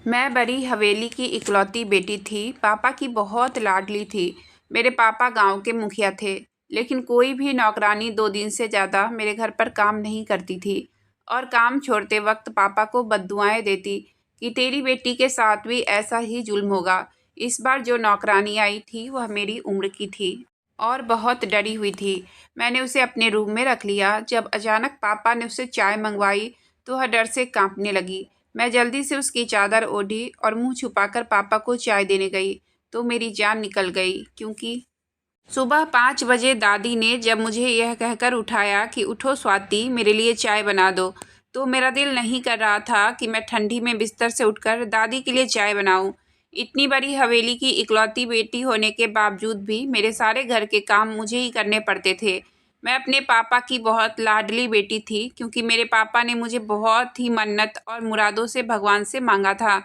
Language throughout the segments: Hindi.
मैं बड़ी हवेली की इकलौती बेटी थी। पापा की बहुत लाडली थी। मेरे पापा गांव के मुखिया थे, लेकिन कोई भी नौकरानी 2 दिन से ज़्यादा मेरे घर पर काम नहीं करती थी और काम छोड़ते वक्त पापा को बद्दुआएं देती कि तेरी बेटी के साथ भी ऐसा ही जुल्म होगा। इस बार जो नौकरानी आई थी वह मेरी उम्र की थी और बहुत डरी हुई थी। मैंने उसे अपने रूम में रख लिया। जब अचानक पापा ने उससे चाय मंगवाई तो वह डर से कांपने लगी। मैं जल्दी से उसकी चादर ओढ़ी और मुंह छुपाकर पापा को चाय देने गई तो मेरी जान निकल गई, क्योंकि सुबह 5 बजे दादी ने जब मुझे यह कहकर उठाया कि उठो स्वाति, मेरे लिए चाय बना दो, तो मेरा दिल नहीं कर रहा था कि मैं ठंडी में बिस्तर से उठकर दादी के लिए चाय बनाऊं। इतनी बड़ी हवेली की इकलौती बेटी होने के बावजूद भी मेरे सारे घर के काम मुझे ही करने पड़ते थे। मैं अपने पापा की बहुत लाडली बेटी थी, क्योंकि मेरे पापा ने मुझे बहुत ही मन्नत और मुरादों से भगवान से मांगा था।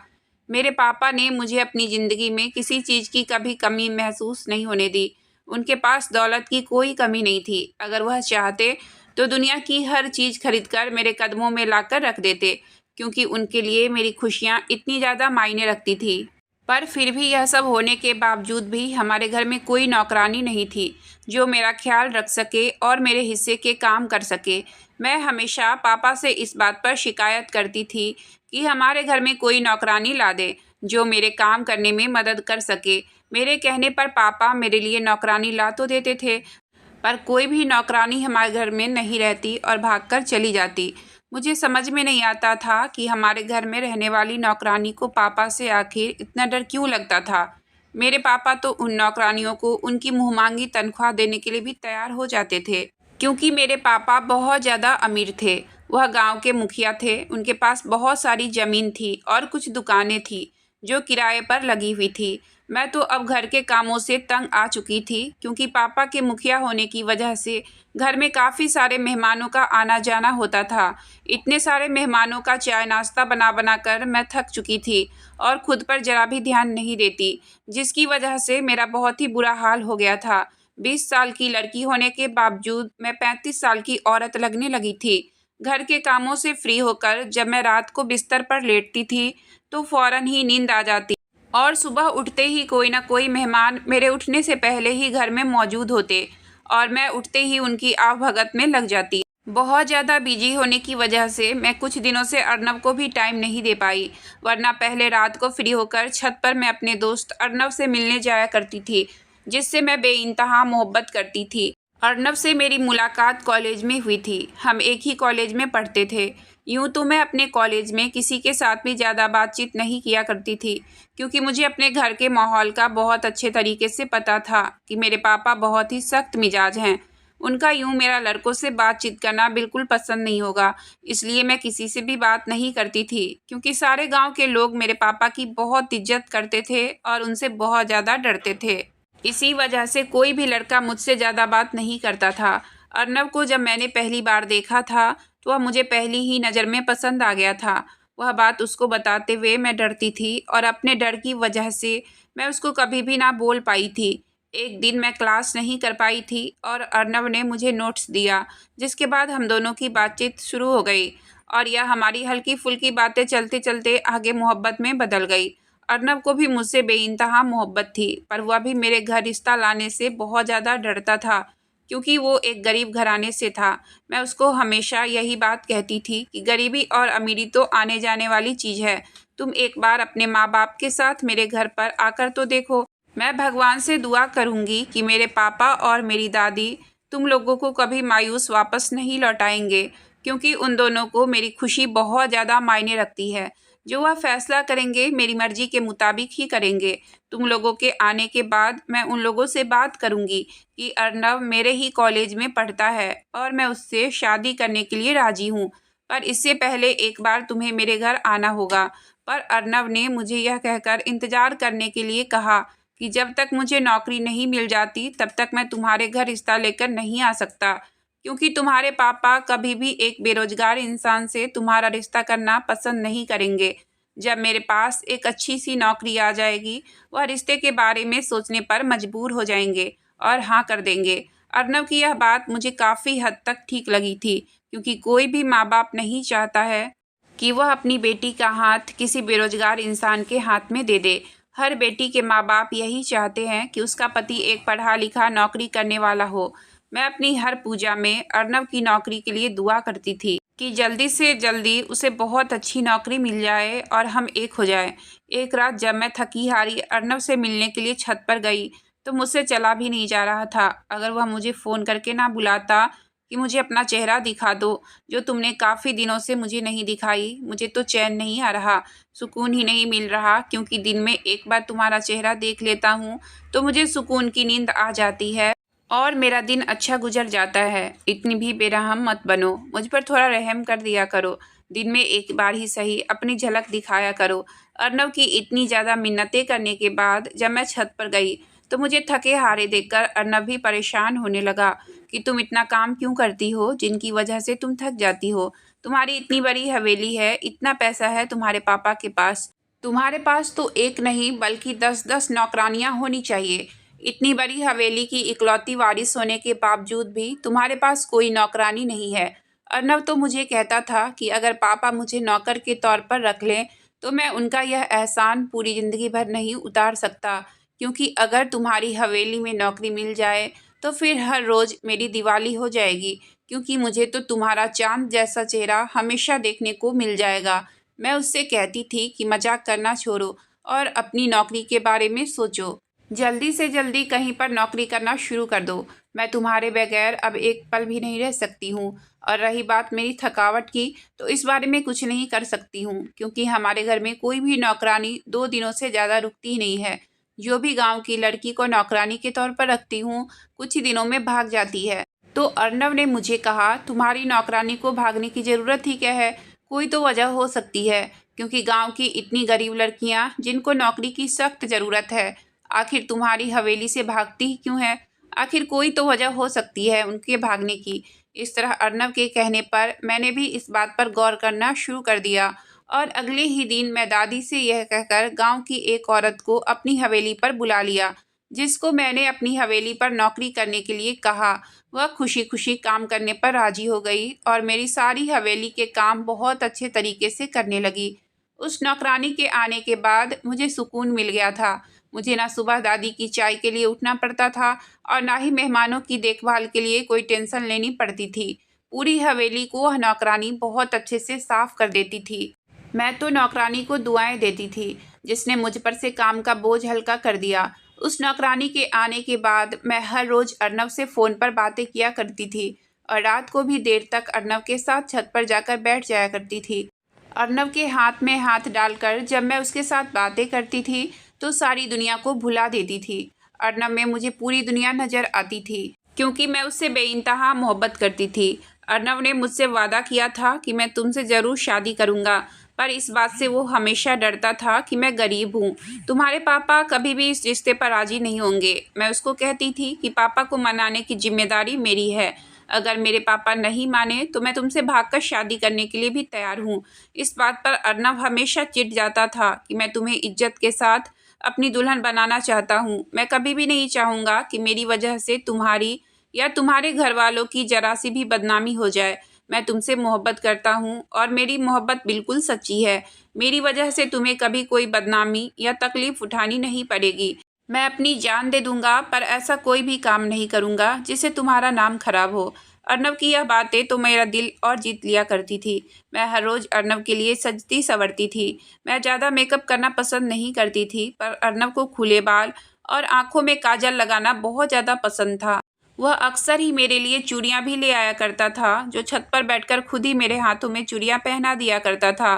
मेरे पापा ने मुझे अपनी ज़िंदगी में किसी चीज़ की कभी कमी महसूस नहीं होने दी। उनके पास दौलत की कोई कमी नहीं थी। अगर वह चाहते तो दुनिया की हर चीज़ खरीदकर मेरे कदमों में लाकर रख देते, क्योंकि उनके लिए मेरी खुशियाँ इतनी ज़्यादा मायने रखती थी। पर फिर भी यह सब होने के बावजूद भी हमारे घर में कोई नौकरानी नहीं थी जो मेरा ख्याल रख सके और मेरे हिस्से के काम कर सके। मैं हमेशा पापा से इस बात पर शिकायत करती थी कि हमारे घर में कोई नौकरानी ला दे जो मेरे काम करने में मदद कर सके। मेरे कहने पर पापा मेरे लिए नौकरानी ला तो देते थे, पर कोई भी नौकरानी हमारे घर में नहीं रहती और भागकर चली जाती। मुझे समझ में नहीं आता था कि हमारे घर में रहने वाली नौकरानी को पापा से आखिर इतना डर क्यों लगता था। मेरे पापा तो उन नौकरानियों को उनकी मुँहमांगी तनख्वाह देने के लिए भी तैयार हो जाते थे, क्योंकि मेरे पापा बहुत ज़्यादा अमीर थे। वह गांव के मुखिया थे। उनके पास बहुत सारी ज़मीन थी और कुछ दुकानें थी जो किराए पर लगी हुई थी। मैं तो अब घर के कामों से तंग आ चुकी थी, क्योंकि पापा के मुखिया होने की वजह से घर में काफ़ी सारे मेहमानों का आना जाना होता था। इतने सारे मेहमानों का चाय नाश्ता बना बना कर मैं थक चुकी थी और खुद पर जरा भी ध्यान नहीं देती, जिसकी वजह से मेरा बहुत ही बुरा हाल हो गया था। 20 साल की लड़की होने के बावजूद मैं 35 साल की औरत लगने लगी थी। घर के कामों से फ्री होकर जब मैं रात को बिस्तर पर लेटती थी तो फौरन ही नींद आ जाती और सुबह उठते ही कोई ना कोई मेहमान मेरे उठने से पहले ही घर में मौजूद होते और मैं उठते ही उनकी आवभगत में लग जाती। बहुत ज़्यादा बिजी होने की वजह से मैं कुछ दिनों से अर्नव को भी टाइम नहीं दे पाई, वरना पहले रात को फ्री होकर छत पर मैं अपने दोस्त अर्नव से मिलने जाया करती थी, जिससे मैं बेइंतहा मोहब्बत करती थी। अर्नव से मेरी मुलाकात कॉलेज में हुई थी। हम एक ही कॉलेज में पढ़ते थे। यूँ तो मैं अपने कॉलेज में किसी के साथ भी ज़्यादा बातचीत नहीं किया करती थी, क्योंकि मुझे अपने घर के माहौल का बहुत अच्छे तरीके से पता था कि मेरे पापा बहुत ही सख्त मिजाज हैं। उनका यूँ मेरा लड़कों से बातचीत करना बिल्कुल पसंद नहीं होगा, इसलिए मैं किसी से भी बात नहीं करती थी, क्योंकि सारे गांव के लोग मेरे पापा की बहुत इज्जत करते थे और उनसे बहुत ज़्यादा डरते थे। इसी वजह से कोई भी लड़का मुझसे ज़्यादा बात नहीं करता था। अर्नव को जब मैंने पहली बार देखा था तो वह मुझे पहली ही नज़र में पसंद आ गया था। वह बात उसको बताते हुए मैं डरती थी और अपने डर की वजह से मैं उसको कभी भी ना बोल पाई थी। एक दिन मैं क्लास नहीं कर पाई थी और अर्नव ने मुझे नोट्स दिया, जिसके बाद हम दोनों की बातचीत शुरू हो गई और यह हमारी हल्की फुल्की बातें चलते चलते आगे मोहब्बत में बदल गई। अर्नव को भी मुझसे बेइंतहा मोहब्बत थी, पर वह भी मेरे घर रिश्ता लाने से बहुत ज़्यादा डरता था, क्योंकि वो एक गरीब घराने से था। मैं उसको हमेशा यही बात कहती थी कि गरीबी और अमीरी तो आने जाने वाली चीज़ है। तुम एक बार अपने माँ बाप के साथ मेरे घर पर आकर तो देखो। मैं भगवान से दुआ करूँगी कि मेरे पापा और मेरी दादी तुम लोगों को कभी मायूस वापस नहीं लौटाएंगे, क्योंकि उन दोनों को मेरी खुशी बहुत ज़्यादा मायने रखती है। जो वह फैसला करेंगे मेरी मर्जी के मुताबिक ही करेंगे। तुम लोगों के आने के बाद मैं उन लोगों से बात करूंगी कि अर्नव मेरे ही कॉलेज में पढ़ता है और मैं उससे शादी करने के लिए राजी हूँ, पर इससे पहले एक बार तुम्हें मेरे घर आना होगा। पर अर्नव ने मुझे यह कहकर इंतज़ार करने के लिए कहा कि जब तक मुझे नौकरी नहीं मिल जाती तब तक मैं तुम्हारे घर रिश्ता लेकर नहीं आ सकता, क्योंकि तुम्हारे पापा कभी भी एक बेरोजगार इंसान से तुम्हारा रिश्ता करना पसंद नहीं करेंगे। जब मेरे पास एक अच्छी सी नौकरी आ जाएगी वह रिश्ते के बारे में सोचने पर मजबूर हो जाएंगे और हाँ कर देंगे। अर्नव की यह बात मुझे काफ़ी हद तक ठीक लगी थी, क्योंकि कोई भी माँ बाप नहीं चाहता है कि वह अपनी बेटी का हाथ किसी बेरोजगार इंसान के हाथ में दे दे। हर बेटी के माँ बाप यही चाहते हैं कि उसका पति एक पढ़ा लिखा नौकरी करने वाला हो। मैं अपनी हर पूजा में अर्नव की नौकरी के लिए दुआ करती थी कि जल्दी से जल्दी उसे बहुत अच्छी नौकरी मिल जाए और हम एक हो जाए। एक रात जब मैं थकी हारी अर्नव से मिलने के लिए छत पर गई तो मुझसे चला भी नहीं जा रहा था। अगर वह मुझे फ़ोन करके ना बुलाता कि मुझे अपना चेहरा दिखा दो, जो तुमने काफ़ी दिनों से मुझे नहीं दिखाई, मुझे तो चैन नहीं आ रहा, सुकून ही नहीं मिल रहा, क्योंकि दिन में एक बार तुम्हारा चेहरा देख लेता हूँ तो मुझे सुकून की नींद आ जाती है और मेरा दिन अच्छा गुजर जाता है। इतनी भी बेरहम मत बनो, मुझ पर थोड़ा रहम कर दिया करो। दिन में एक बार ही सही अपनी झलक दिखाया करो। अर्नव की इतनी ज़्यादा मिन्नतें करने के बाद जब मैं छत पर गई तो मुझे थके हारे देखकर अर्नव भी परेशान होने लगा कि तुम इतना काम क्यों करती हो जिनकी वजह से तुम थक जाती हो। तुम्हारी इतनी बड़ी हवेली है, इतना पैसा है तुम्हारे पापा के पास, तुम्हारे पास तो एक नहीं बल्कि 10-10 नौकरानियां होनी चाहिए। इतनी बड़ी हवेली की इकलौती वारिस होने के बावजूद भी तुम्हारे पास कोई नौकरानी नहीं है। अर्नव तो मुझे कहता था कि अगर पापा मुझे नौकर के तौर पर रख लें तो मैं उनका यह एहसान पूरी ज़िंदगी भर नहीं उतार सकता, क्योंकि अगर तुम्हारी हवेली में नौकरी मिल जाए तो फिर हर रोज़ मेरी दिवाली हो जाएगी, क्योंकि मुझे तो तुम्हारा चाँद जैसा चेहरा हमेशा देखने को मिल जाएगा। मैं उससे कहती थी कि मजाक करना छोड़ो और अपनी नौकरी के बारे में सोचो। जल्दी से जल्दी कहीं पर नौकरी करना शुरू कर दो। मैं तुम्हारे बगैर अब एक पल भी नहीं रह सकती हूँ। और रही बात मेरी थकावट की, तो इस बारे में कुछ नहीं कर सकती हूँ, क्योंकि हमारे घर में कोई भी नौकरानी 2 दिनों से ज़्यादा रुकती ही नहीं है। जो भी गांव की लड़की को नौकरानी के तौर पर रखती हूँ, कुछ ही दिनों में भाग जाती है। तो अर्नव ने मुझे कहा, तुम्हारी नौकरानी को भागने की ज़रूरत ही क्या है? कोई तो वजह हो सकती है, क्योंकि गांव की इतनी गरीब लड़कियां जिनको नौकरी की सख्त ज़रूरत है, आखिर तुम्हारी हवेली से भागती ही क्यों है? आखिर कोई तो वजह हो सकती है उनके भागने की। इस तरह अर्नव के कहने पर मैंने भी इस बात पर गौर करना शुरू कर दिया और अगले ही दिन मैं दादी से यह कहकर गांव की एक औरत को अपनी हवेली पर बुला लिया, जिसको मैंने अपनी हवेली पर नौकरी करने के लिए कहा। वह खुशी खुशी काम करने पर राजी हो गई और मेरी सारी हवेली के काम बहुत अच्छे तरीके से करने लगी। उस नौकरानी के आने के बाद मुझे सुकून मिल गया था। मुझे ना सुबह दादी की चाय के लिए उठना पड़ता था और ना ही मेहमानों की देखभाल के लिए कोई टेंशन लेनी पड़ती थी। पूरी हवेली को वह नौकरानी बहुत अच्छे से साफ कर देती थी। मैं तो नौकरानी को दुआएं देती थी, जिसने मुझ पर से काम का बोझ हल्का कर दिया। उस नौकरानी के आने के बाद मैं हर रोज़ अर्नव से फ़ोन पर बातें किया करती थी और रात को भी देर तक अर्नव के साथ छत पर जाकर बैठ जाया करती थी। अर्नव के हाथ में हाथ डालकर जब मैं उसके साथ बातें करती थी तो सारी दुनिया को भुला देती थी। अर्नव में मुझे पूरी दुनिया नज़र आती थी, क्योंकि मैं उससे बेइंतहा मोहब्बत करती थी। अर्नव ने मुझसे वादा किया था कि मैं तुमसे ज़रूर शादी करूँगा, पर इस बात से वो हमेशा डरता था कि मैं गरीब हूँ। तुम्हारे पापा कभी भी इस रिश्ते पर राज़ी नहीं होंगे। मैं उसको कहती थी कि पापा को मनाने की जिम्मेदारी मेरी है। अगर मेरे पापा नहीं माने तो मैं तुमसे भागकर शादी करने के लिए भी तैयार हूँ। इस बात पर अर्नव हमेशा चिढ़ जाता था कि मैं तुम्हें इज्जत के साथ अपनी दुल्हन बनाना चाहता हूँ। मैं कभी भी नहीं चाहूँगा कि मेरी वजह से तुम्हारी या तुम्हारे घर वालों की जरा सी भी बदनामी हो जाए। मैं तुमसे मोहब्बत करता हूँ और मेरी मोहब्बत बिल्कुल सच्ची है। मेरी वजह से तुम्हें कभी कोई बदनामी या तकलीफ़ उठानी नहीं पड़ेगी। मैं अपनी जान दे दूंगा, पर ऐसा कोई भी काम नहीं करूंगा जिससे तुम्हारा नाम खराब हो। अर्नव की यह बातें तो मेरा दिल और जीत लिया करती थी। मैं हर रोज़ अर्नव के लिए सजती संवरती थी। मैं ज़्यादा मेकअप करना पसंद नहीं करती थी, पर अर्नव को खुले बाल और आँखों में काजल लगाना बहुत ज़्यादा पसंद था। वह अक्सर ही मेरे लिए चूड़ियाँ भी ले आया करता था, जो छत पर बैठकर खुद ही मेरे हाथों में चूड़ियाँ पहना दिया करता था।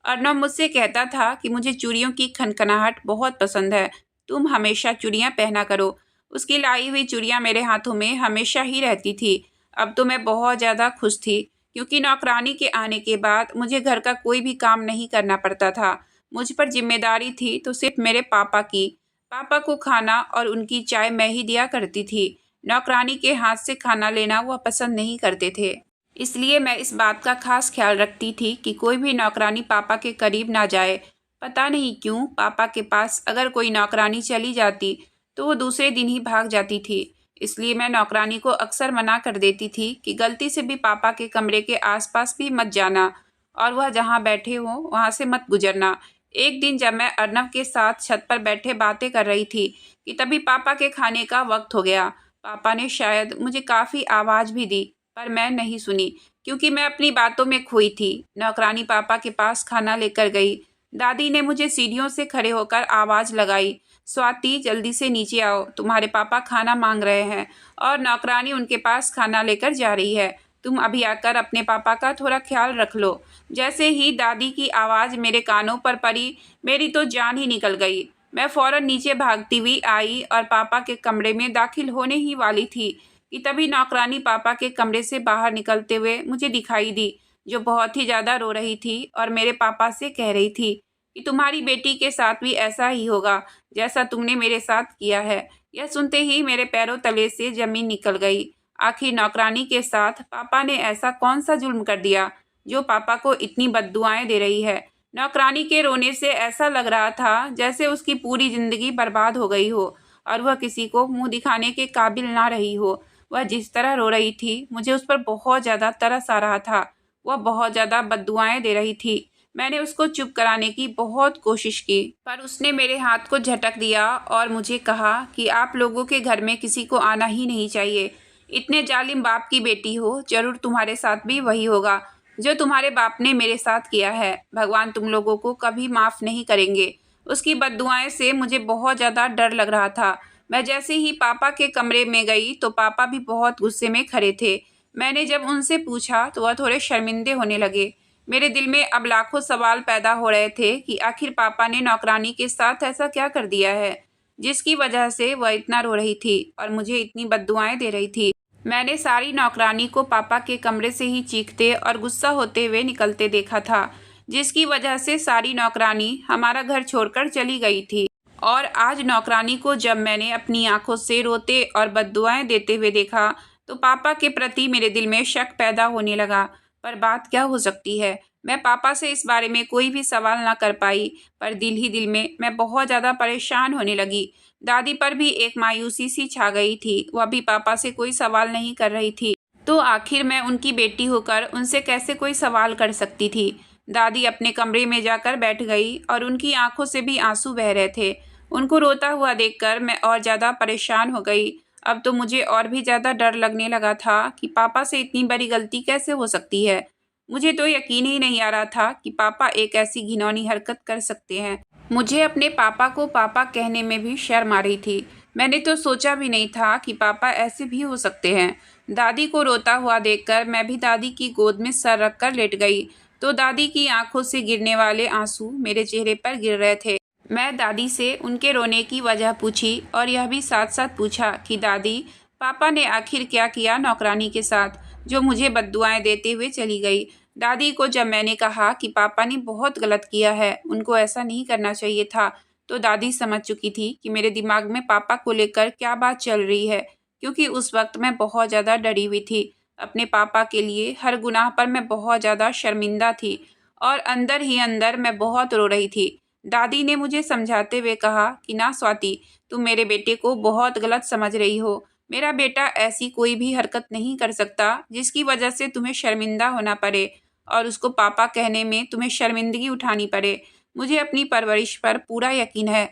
अर्नव मुझसे कहता था कि मुझे चूड़ियों की खनखनाहट बहुत पसंद है, तुम हमेशा चूड़ियाँ पहना करो। उसकी लाई हुई चूड़ियाँ मेरे हाथों में हमेशा ही रहती थी। अब तो मैं बहुत ज़्यादा खुश थी, क्योंकि नौकरानी के आने के बाद मुझे घर का कोई भी काम नहीं करना पड़ता था। मुझ पर जिम्मेदारी थी तो सिर्फ मेरे पापा की। पापा को खाना और उनकी चाय मैं ही दिया करती थी। नौकरानी के हाथ से खाना लेना वह पसंद नहीं करते थे। इसलिए मैं इस बात का खास ख्याल रखती थी कि कोई भी नौकरानी पापा के करीब ना जाए। पता नहीं क्यों पापा के पास अगर कोई नौकरानी चली जाती तो वो दूसरे दिन ही भाग जाती थी। इसलिए मैं नौकरानी को अक्सर मना कर देती थी कि गलती से भी पापा के कमरे के आसपास भी मत जाना। और वह जहाँ बैठे हों वहाँ से मत गुजरना। एक दिन जब मैं अर्नव के साथ छत पर बैठे बातें कर रही थी कि तभी पापा के खाने का वक्त हो गया। पापा ने शायद मुझे काफ़ी आवाज़ भी दी, पर मैं नहीं सुनी क्योंकि मैं अपनी बातों में खोई थी। नौकरानी पापा के पास खाना लेकर गई। दादी ने मुझे सीढ़ियों से खड़े होकर आवाज़ लगाई, स्वाति जल्दी से नीचे आओ, तुम्हारे पापा खाना मांग रहे हैं और नौकरानी उनके पास खाना लेकर जा रही है। तुम अभी आकर अपने पापा का थोड़ा ख्याल रख लो। जैसे ही दादी की आवाज़ मेरे कानों पर पड़ी, मेरी तो जान ही निकल गई। मैं फ़ौरन नीचे भागती हुई आई और पापा के कमरे में दाखिल होने ही वाली थी कि तभी नौकरानी पापा के कमरे से बाहर निकलते हुए मुझे दिखाई दी, जो बहुत ही ज़्यादा रो रही थी और मेरे पापा से कह रही थी कि तुम्हारी बेटी के साथ भी ऐसा ही होगा जैसा तुमने मेरे साथ किया है। यह सुनते ही मेरे पैरों तले से ज़मीन निकल गई। आखिर नौकरानी के साथ पापा ने ऐसा कौन सा जुल्म कर दिया जो पापा को इतनी बद्दुआएं दे रही है। नौकरानी के रोने से ऐसा लग रहा था जैसे उसकी पूरी ज़िंदगी बर्बाद हो गई हो और वह किसी को मुंह दिखाने के काबिल ना रही हो। वह जिस तरह रो रही थी, मुझे उस पर बहुत ज़्यादा तरस आ रहा था। वह बहुत ज़्यादा बद्दुआएं दे रही थी। मैंने उसको चुप कराने की बहुत कोशिश की, पर उसने मेरे हाथ को झटक दिया और मुझे कहा कि आप लोगों के घर में किसी को आना ही नहीं चाहिए। इतने जालिम बाप की बेटी हो, जरूर तुम्हारे साथ भी वही होगा जो तुम्हारे बाप ने मेरे साथ किया है। भगवान तुम लोगों को कभी माफ़ नहीं करेंगे। उसकी बद्दुआएं से मुझे बहुत ज़्यादा डर लग रहा था। मैं जैसे ही पापा के कमरे में गई तो पापा भी बहुत गुस्से में खड़े थे। मैंने जब उनसे पूछा तो वह थोड़े शर्मिंदे होने लगे। मेरे दिल में अब लाखों सवाल पैदा हो रहे थे कि आखिर पापा ने नौकरानी के साथ ऐसा क्या कर दिया है जिसकी वजह से वह इतना रो रही थी और मुझे इतनी बद्दुआएं दे रही थी। मैंने सारी नौकरानी को पापा के कमरे से ही चीखते और गुस्सा होते हुए निकलते देखा था, जिसकी वजह से सारी नौकरानी हमारा घर छोड़कर चली गई थी। और आज नौकरानी को जब मैंने अपनी आंखों से रोते और बद्दुआएं देते हुए देखा तो पापा के प्रति मेरे दिल में शक पैदा होने लगा। पर बात क्या हो सकती है, मैं पापा से इस बारे में कोई भी सवाल ना कर पाई, पर दिल ही दिल में मैं बहुत ज़्यादा परेशान होने लगी। दादी पर भी एक मायूसी सी छा गई थी। वह भी पापा से कोई सवाल नहीं कर रही थी, तो आखिर मैं उनकी बेटी होकर उनसे कैसे कोई सवाल कर सकती थी। दादी अपने कमरे में जाकर बैठ गई और उनकी आंखों से भी आंसू बह रहे थे। उनको रोता हुआ देखकर मैं और ज़्यादा परेशान हो गई। अब तो मुझे और भी ज़्यादा डर लगने लगा था कि पापा से इतनी बड़ी गलती कैसे हो सकती है। मुझे तो यकीन ही नहीं आ रहा था कि पापा एक ऐसी घिनौनी हरकत कर सकते हैं। मुझे अपने पापा को पापा कहने में भी शर्म आ रही थी। मैंने तो सोचा भी नहीं था कि पापा ऐसे भी हो सकते हैं। दादी को रोता हुआ देखकर मैं भी दादी की गोद में सर रखकर लेट गई, तो दादी की आंखों से गिरने वाले आंसू मेरे चेहरे पर गिर रहे थे। मैं दादी से उनके रोने की वजह पूछी और यह भी साथ साथ पूछा कि दादी, पापा ने आखिर क्या किया नौकरानी के साथ जो मुझे बद्दुआएं देते हुए चली गई। दादी को जब मैंने कहा कि पापा ने बहुत गलत किया है, उनको ऐसा नहीं करना चाहिए था, तो दादी समझ चुकी थी कि मेरे दिमाग में पापा को लेकर क्या बात चल रही है, क्योंकि उस वक्त मैं बहुत ज़्यादा डरी हुई थी। अपने पापा के लिए हर गुनाह पर मैं बहुत ज़्यादा शर्मिंदा थी और अंदर ही अंदर मैं बहुत रो रही थी। दादी ने मुझे समझाते हुए कहा कि ना स्वाति, तुम मेरे बेटे को बहुत गलत समझ रही हो। मेरा बेटा ऐसी कोई भी हरकत नहीं कर सकता जिसकी वजह से तुम्हें शर्मिंदा होना पड़े और उसको पापा कहने में तुम्हें शर्मिंदगी उठानी पड़े। मुझे अपनी परवरिश पर पूरा यकीन है।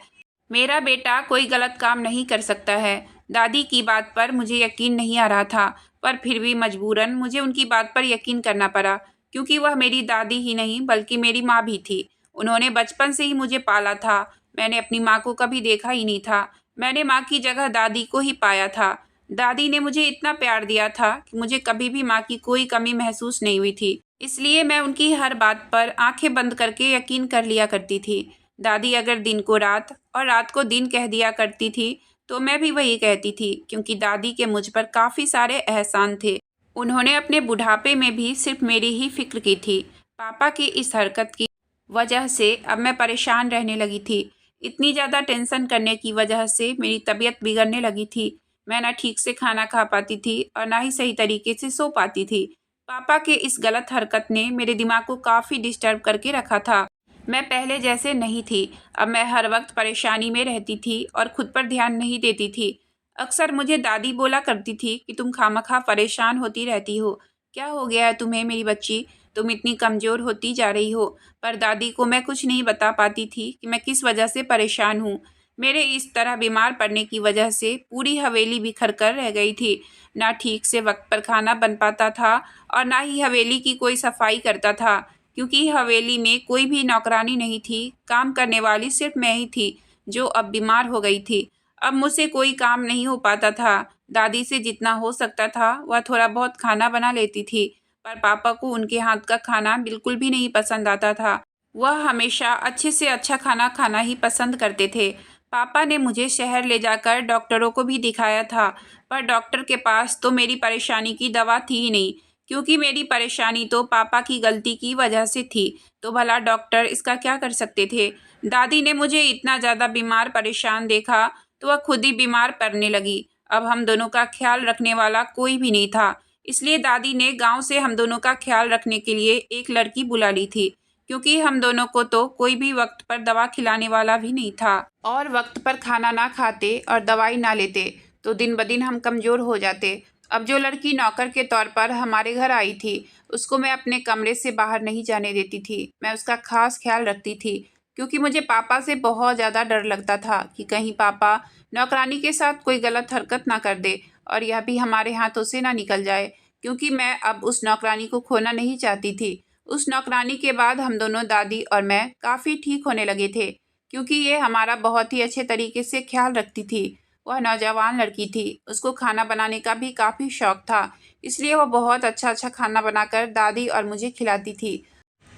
मेरा बेटा कोई गलत काम नहीं कर सकता है। दादी की बात पर मुझे यकीन नहीं आ रहा था, पर फिर भी मजबूरन मुझे उनकी बात पर यकीन करना पड़ा, क्योंकि वह मेरी दादी ही नहीं बल्कि मेरी माँ भी थी। उन्होंने बचपन से ही मुझे पाला था। मैंने अपनी माँ को कभी देखा ही नहीं था। मैंने माँ की जगह दादी को ही पाया था। दादी ने मुझे इतना प्यार दिया था कि मुझे कभी भी माँ की कोई कमी महसूस नहीं हुई थी। इसलिए मैं उनकी हर बात पर आंखें बंद करके यकीन कर लिया करती थी। दादी अगर दिन को रात और रात को दिन कह दिया करती थी तो मैं भी वही कहती थी, क्योंकि दादी के मुझ पर काफ़ी सारे एहसान थे। उन्होंने अपने बुढ़ापे में भी सिर्फ मेरी ही फिक्र की थी। पापा की इस हरकत की वजह से अब मैं परेशान रहने लगी थी। इतनी ज़्यादा टेंशन करने की वजह से मेरी तबीयत बिगड़ने लगी थी। मैं ना ठीक से खाना खा पाती थी और ना ही सही तरीके से सो पाती थी। पापा के इस गलत हरकत ने मेरे दिमाग को काफ़ी डिस्टर्ब करके रखा था। मैं पहले जैसे नहीं थी। अब मैं हर वक्त परेशानी में रहती थी और खुद पर ध्यान नहीं देती थी। अक्सर मुझे दादी बोला करती थी कि तुम खामखा परेशान होती रहती हो। क्या हो गया है तुम्हें मेरी बच्ची? तुम इतनी कमज़ोर होती जा रही हो। पर दादी को मैं कुछ नहीं बता पाती थी कि मैं किस वजह से परेशान हूँ। मेरे इस तरह बीमार पड़ने की वजह से पूरी हवेली बिखर कर रह गई थी। ना ठीक से वक्त पर खाना बन पाता था और ना ही हवेली की कोई सफाई करता था, क्योंकि हवेली में कोई भी नौकरानी नहीं थी। काम करने वाली सिर्फ मैं ही थी, जो अब बीमार हो गई थी। अब मुझसे कोई काम नहीं हो पाता था। दादी से जितना हो सकता था वह थोड़ा बहुत खाना बना लेती थी, पर पापा को उनके हाथ का खाना बिल्कुल भी नहीं पसंद आता था। वह हमेशा अच्छे से अच्छा खाना खाना ही पसंद करते थे। पापा ने मुझे शहर ले जाकर डॉक्टरों को भी दिखाया था, पर डॉक्टर के पास तो मेरी परेशानी की दवा थी ही नहीं, क्योंकि मेरी परेशानी तो पापा की गलती की वजह से थी। तो भला डॉक्टर इसका क्या कर सकते थे। दादी ने मुझे इतना ज़्यादा बीमार परेशान देखा तो वह खुद ही बीमार पड़ने लगी। अब हम दोनों का ख्याल रखने वाला कोई भी नहीं था, इसलिए दादी ने गांव से हम दोनों का ख्याल रखने के लिए एक लड़की बुला ली थी, क्योंकि हम दोनों को तो कोई भी वक्त पर दवा खिलाने वाला भी नहीं था। और वक्त पर खाना ना खाते और दवाई ना लेते तो दिन ब दिन हम कमज़ोर हो जाते। अब जो लड़की नौकर के तौर पर हमारे घर आई थी, उसको मैं अपने कमरे से बाहर नहीं जाने देती थी। मैं उसका खास ख्याल रखती थी, क्योंकि मुझे पापा से बहुत ज़्यादा डर लगता था कि कहीं पापा नौकरानी के साथ कोई गलत हरकत ना कर दे और यह भी हमारे हाथों से ना निकल जाए, क्योंकि मैं अब उस नौकरानी को खोना नहीं चाहती थी। उस नौकरानी के बाद हम दोनों, दादी और मैं, काफ़ी ठीक होने लगे थे, क्योंकि ये हमारा बहुत ही अच्छे तरीके से ख्याल रखती थी। वह नौजवान लड़की थी, उसको खाना बनाने का भी काफ़ी शौक था, इसलिए वह बहुत अच्छा अच्छा खाना बनाकर दादी और मुझे खिलाती थी।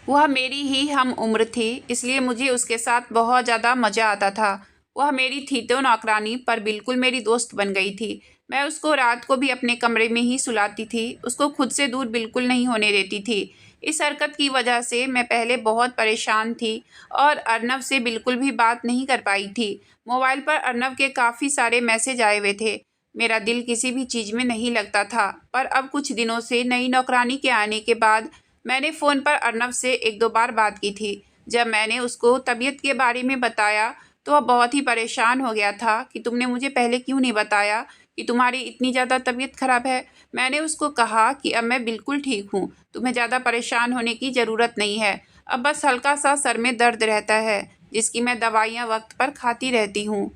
वह मेरी ही हम उम्र थी, इसलिए मुझे उसके साथ बहुत ज़्यादा मज़ा आता था। वह मेरी थी तो नौकरानी, पर बिल्कुल मेरी दोस्त बन गई थी। मैं उसको रात को भी अपने कमरे में ही सुलाती थी, उसको खुद से दूर बिल्कुल नहीं होने देती थी। इस हरकत की वजह से मैं पहले बहुत परेशान थी और अर्नव से बिल्कुल भी बात नहीं कर पाई थी। मोबाइल पर अर्नव के काफ़ी सारे मैसेज आए हुए थे। मेरा दिल किसी भी चीज़ में नहीं लगता था, पर अब कुछ दिनों से नई नौकरानी के आने के बाद मैंने फ़ोन पर अर्नव से एक दो बार बात की थी। जब मैंने उसको तबीयत के बारे में बताया तो वह बहुत ही परेशान हो गया था कि तुमने मुझे पहले क्यों नहीं बताया कि तुम्हारी इतनी ज़्यादा तबीयत ख़राब है। मैंने उसको कहा कि अब मैं बिल्कुल ठीक हूँ, तुम्हें ज़्यादा परेशान होने की ज़रूरत नहीं है। अब बस हल्का सा सर में दर्द रहता है, जिसकी मैं दवाइयाँ वक्त पर खाती रहती हूँ।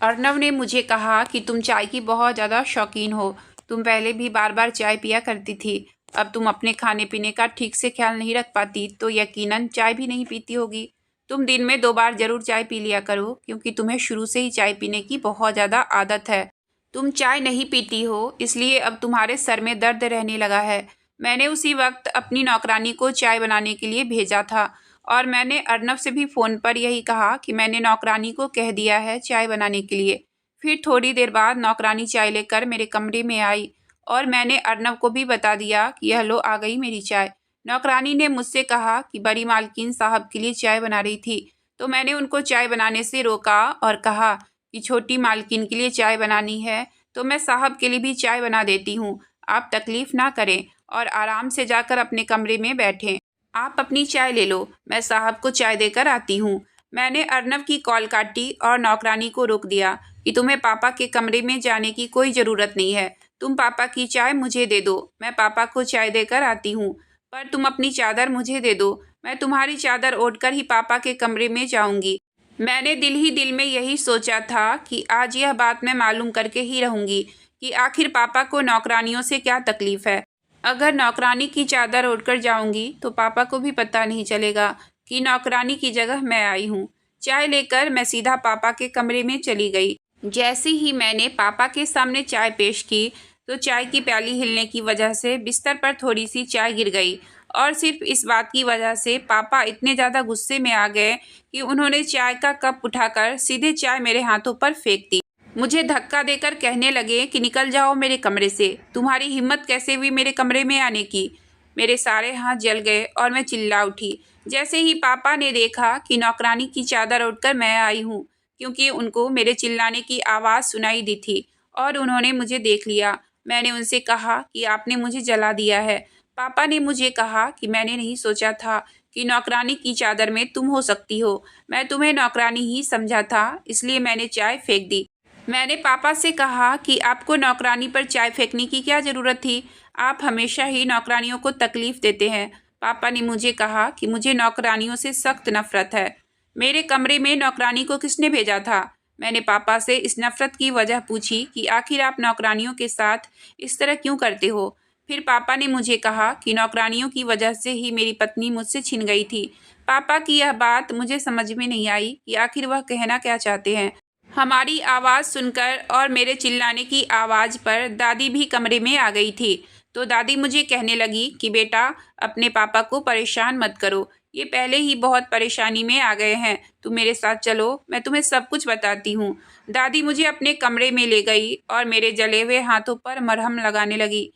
अर्नव ने मुझे कहा कि तुम चाय की बहुत ज़्यादा शौकीन हो, तुम पहले भी बार बार चाय पिया करती थी। अब तुम अपने खाने पीने का ठीक से ख्याल नहीं रख पाती तो यकीनन चाय भी नहीं पीती होगी। तुम दिन में 2 बार ज़रूर चाय पी लिया करो, क्योंकि तुम्हें शुरू से ही चाय पीने की बहुत ज़्यादा आदत है। तुम चाय नहीं पीती हो, इसलिए अब तुम्हारे सर में दर्द रहने लगा है। मैंने उसी वक्त अपनी नौकरानी को चाय बनाने के लिए भेजा था और मैंने अर्नव से भी फ़ोन पर यही कहा कि मैंने नौकरानी को कह दिया है चाय बनाने के लिए। फिर थोड़ी देर बाद नौकरानी चाय लेकर मेरे कमरे में आई और मैंने अर्नव को भी बता दिया कि यह लो आ गई मेरी चाय। नौकरानी ने मुझसे कहा कि बड़ी मालकिन साहब के लिए चाय बना रही थी, तो मैंने उनको चाय बनाने से रोका और कहा कि छोटी मालकिन के लिए चाय बनानी है तो मैं साहब के लिए भी चाय बना देती हूँ। आप तकलीफ़ ना करें और आराम से जाकर अपने कमरे में बैठें। आप अपनी चाय ले लो, मैं साहब को चाय देकर आती हूँ। मैंने अर्नव की कॉल काटी और नौकरानी को रोक दिया कि तुम्हें पापा के कमरे में जाने की कोई ज़रूरत नहीं है। तुम पापा की चाय मुझे दे दो, मैं पापा को चाय देकर आती हूँ। पर तुम अपनी चादर मुझे दे दो, मैं तुम्हारी चादर ओढ़कर ही पापा के कमरे में जाऊँगी। मैंने दिल ही दिल में यही सोचा था कि आज यह बात मैं मालूम करके ही रहूँगी कि आखिर पापा को नौकरानियों से क्या तकलीफ़ है। अगर नौकरानी की चादर ओढ़कर जाऊँगी तो पापा को भी पता नहीं चलेगा कि नौकरानी की जगह मैं आई हूँ। चाय लेकर मैं सीधा पापा के कमरे में चली गई। जैसे ही मैंने पापा के सामने चाय पेश की तो चाय की प्याली हिलने की वजह से बिस्तर पर थोड़ी सी चाय गिर गई और सिर्फ इस बात की वजह से पापा इतने ज़्यादा गुस्से में आ गए कि उन्होंने चाय का कप उठाकर सीधे चाय मेरे हाथों पर फेंक दी। मुझे धक्का देकर कहने लगे कि निकल जाओ मेरे कमरे से, तुम्हारी हिम्मत कैसे हुई मेरे कमरे में आने की। मेरे सारे हाथ जल गए और मैं चिल्ला उठी। जैसे ही पापा ने देखा कि नौकरानी की चादर ओढ़कर मैं आई हूँ, क्योंकि उनको मेरे चिल्लाने की आवाज़ सुनाई दी थी और उन्होंने मुझे देख लिया। मैंने उनसे कहा कि आपने मुझे जला दिया है। पापा ने मुझे कहा कि मैंने नहीं सोचा था कि नौकरानी की चादर में तुम हो सकती हो। मैं तुम्हें नौकरानी ही समझा था, इसलिए मैंने चाय फेंक दी। मैंने पापा से कहा कि आपको नौकरानी पर चाय फेंकने की क्या ज़रूरत थी, आप हमेशा ही नौकरानियों को तकलीफ़ देते हैं। पापा ने मुझे कहा कि मुझे नौकरानियों से सख्त नफरत है। मेरे कमरे में नौकरानी को किसने भेजा था? मैंने पापा से इस नफरत की वजह पूछी कि आखिर आप नौकरानियों के साथ इस तरह क्यों करते हो। फिर पापा ने मुझे कहा कि नौकरानियों की वजह से ही मेरी पत्नी मुझसे छिन गई थी। पापा की यह बात मुझे समझ में नहीं आई कि आखिर वह कहना क्या चाहते हैं। हमारी आवाज़ सुनकर और मेरे चिल्लाने की आवाज़ पर दादी भी कमरे में आ गई थी। तो दादी मुझे कहने लगी कि बेटा, अपने पापा को परेशान मत करो, ये पहले ही बहुत परेशानी में आ गए हैं। तुम मेरे साथ चलो, मैं तुम्हें सब कुछ बताती हूँ। दादी मुझे अपने कमरे में ले गई और मेरे जले हुए हाथों पर मरहम लगाने लगी।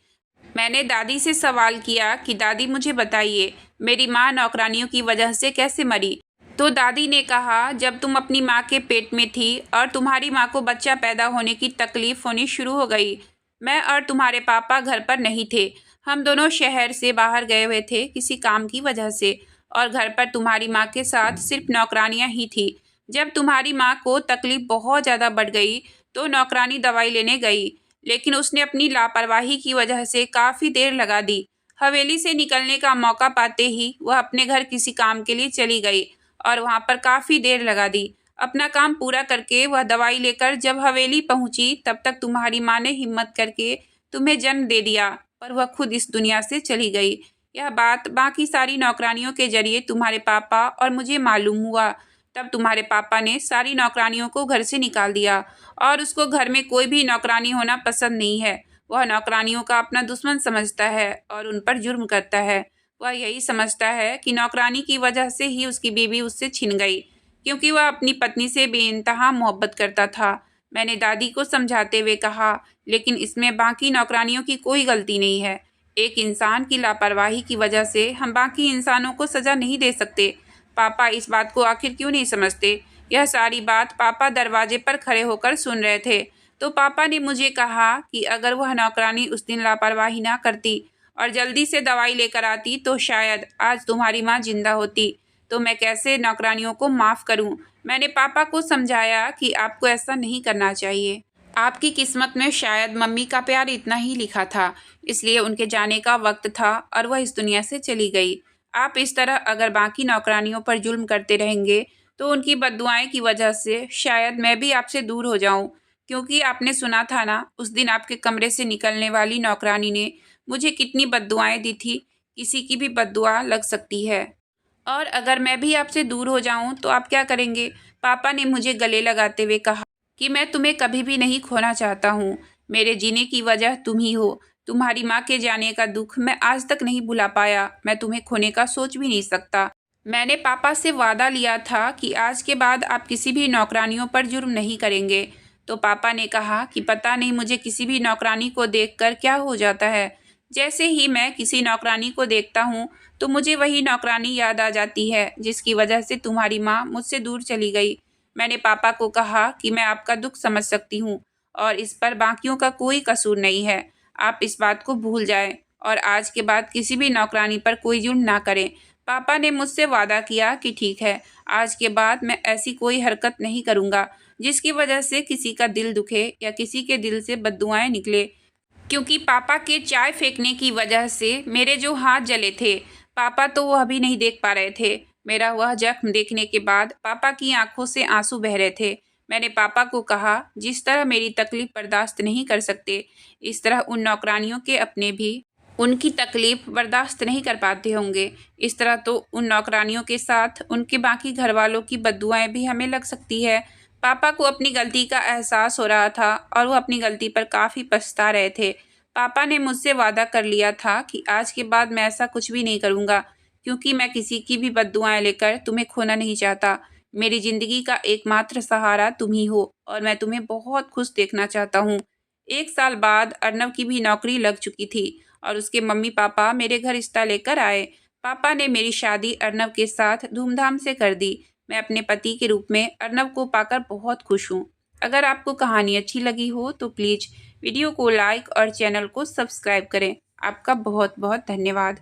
मैंने दादी से सवाल किया कि दादी मुझे बताइए, मेरी माँ नौकरानियों की वजह से कैसे मरी? तो दादी ने कहा, जब तुम अपनी माँ के पेट में थी और तुम्हारी माँ को बच्चा पैदा होने की तकलीफ होनी शुरू हो गई, मैं और तुम्हारे पापा घर पर नहीं थे। हम दोनों शहर से बाहर गए हुए थे किसी काम की वजह से, और घर पर तुम्हारी माँ के साथ सिर्फ नौकरानियाँ ही थी। जब तुम्हारी माँ को तकलीफ बहुत ज़्यादा बढ़ गई तो नौकरानी दवाई लेने गई, लेकिन उसने अपनी लापरवाही की वजह से काफ़ी देर लगा दी। हवेली से निकलने का मौका पाते ही वह अपने घर किसी काम के लिए चली गई और वहाँ पर काफ़ी देर लगा दी। अपना काम पूरा करके वह दवाई लेकर जब हवेली पहुँची, तब तक तुम्हारी माँ ने हिम्मत करके तुम्हें जन्म दे दिया, पर वह खुद इस दुनिया से चली गई। यह बात बाकी सारी नौकरानियों के जरिए तुम्हारे पापा और मुझे मालूम हुआ। तब तुम्हारे पापा ने सारी नौकरानियों को घर से निकाल दिया और उसको घर में कोई भी नौकरानी होना पसंद नहीं है। वह नौकरानियों का अपना दुश्मन समझता है और उन पर जुर्म करता है। वह यही समझता है कि नौकरानी की वजह से ही उसकी बीवी उससे छिन गई, क्योंकि वह अपनी पत्नी से बेइंतहा मोहब्बत करता था। मैंने दादी को समझाते हुए कहा, लेकिन इसमें बाकी नौकरानियों की कोई गलती नहीं है। एक इंसान की लापरवाही की वजह से हम बाकी इंसानों को सज़ा नहीं दे सकते। पापा इस बात को आखिर क्यों नहीं समझते? यह सारी बात पापा दरवाजे पर खड़े होकर सुन रहे थे। तो पापा ने मुझे कहा कि अगर वह नौकरानी उस दिन लापरवाही ना करती और जल्दी से दवाई लेकर आती तो शायद आज तुम्हारी माँ जिंदा होती। तो मैं कैसे नौकरानियों को माफ़ करूं? मैंने पापा को समझाया कि आपको ऐसा नहीं करना चाहिए। आपकी किस्मत में शायद मम्मी का प्यार इतना ही लिखा था, इसलिए उनके जाने का वक्त था और वह इस दुनिया से चली गई। आप इस तरह अगर बाकी नौकरानियों पर जुल्म करते रहेंगे तो उनकी बद्दुआएं की वजह से शायद मैं भी आपसे दूर हो जाऊं, क्योंकि आपने सुना था ना, उस दिन आपके कमरे से निकलने वाली नौकरानी ने मुझे कितनी बद्दुआएं दी थी। किसी की भी बद्दुआ लग सकती है, और अगर मैं भी आपसे दूर हो जाऊं तो आप क्या करेंगे? पापा ने मुझे गले लगाते हुए कहा कि मैं तुम्हें कभी भी नहीं खोना चाहता हूँ। मेरे जीने की वजह तुम ही हो। तुम्हारी माँ के जाने का दुख मैं आज तक नहीं भुला पाया। मैं तुम्हें खोने का सोच भी नहीं सकता। मैंने पापा से वादा लिया था कि आज के बाद आप किसी भी नौकरानियों पर जुर्म नहीं करेंगे। तो पापा ने कहा कि पता नहीं मुझे किसी भी नौकरानी को देखकर क्या हो जाता है। जैसे ही मैं किसी नौकरानी को देखता हूँ तो मुझे वही नौकरानी याद आ जाती है जिसकी वजह से तुम्हारी माँ मुझसे दूर चली गई। मैंने पापा को कहा कि मैं आपका दुख समझ सकती हूँ और इस पर बाकियों का कोई कसूर नहीं है। आप इस बात को भूल जाएं और आज के बाद किसी भी नौकरानी पर कोई जुर्म ना करें। पापा ने मुझसे वादा किया कि ठीक है, आज के बाद मैं ऐसी कोई हरकत नहीं करूँगा जिसकी वजह से किसी का दिल दुखे या किसी के दिल से बद्दुआएं निकले। क्योंकि पापा के चाय फेंकने की वजह से मेरे जो हाथ जले थे, पापा तो वो अभी नहीं देख पा रहे थे। मेरा वह जख्म देखने के बाद पापा की आंखों से आंसू बह रहे थे। मैंने पापा को कहा, जिस तरह मेरी तकलीफ़ बर्दाश्त नहीं कर सकते, इस तरह उन नौकरानियों के अपने भी उनकी तकलीफ़ बर्दाश्त नहीं कर पाते होंगे। इस तरह तो उन नौकरानियों के साथ उनके बाकी घर वालों की बद्दुआएं भी हमें लग सकती है। पापा को अपनी गलती का एहसास हो रहा था और वो अपनी गलती पर काफ़ी पछता रहे थे। पापा ने मुझसे वादा कर लिया था कि आज के बाद मैं ऐसा कुछ भी नहीं करूँगा, क्योंकि मैं किसी की भी बद्दुआएं लेकर तुम्हें खोना नहीं चाहता। मेरी ज़िंदगी का एकमात्र सहारा तुम ही हो और मैं तुम्हें बहुत खुश देखना चाहता हूँ। 1 साल बाद अर्नव की भी नौकरी लग चुकी थी और उसके मम्मी पापा मेरे घर रिश्ता लेकर आए। पापा ने मेरी शादी अर्नव के साथ धूमधाम से कर दी। मैं अपने पति के रूप में अर्नव को पाकर बहुत खुश हूँ। अगर आपको कहानी अच्छी लगी हो तो प्लीज़ वीडियो को लाइक और चैनल को सब्सक्राइब करें। आपका बहुत बहुत धन्यवाद।